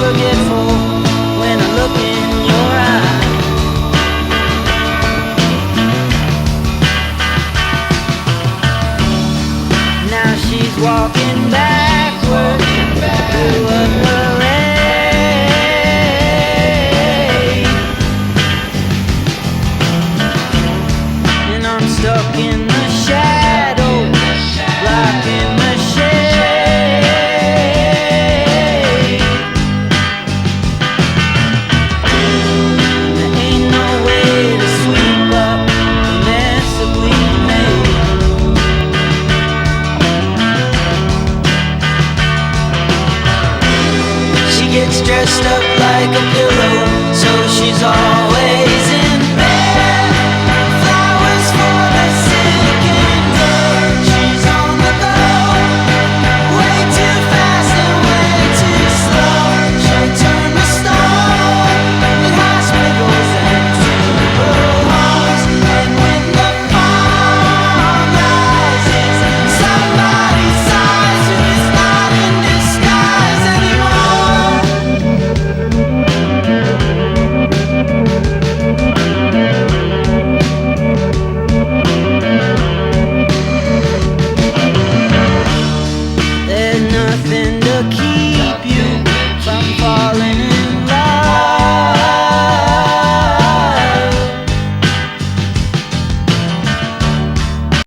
forgetful when I look in your eyes. Now she's walking backwards through a parade, and I'm stuck in the shadows, blocking the shade. There ain't no way to sweep up the mess that we've made. She gets dressed up like a pillow, so she's always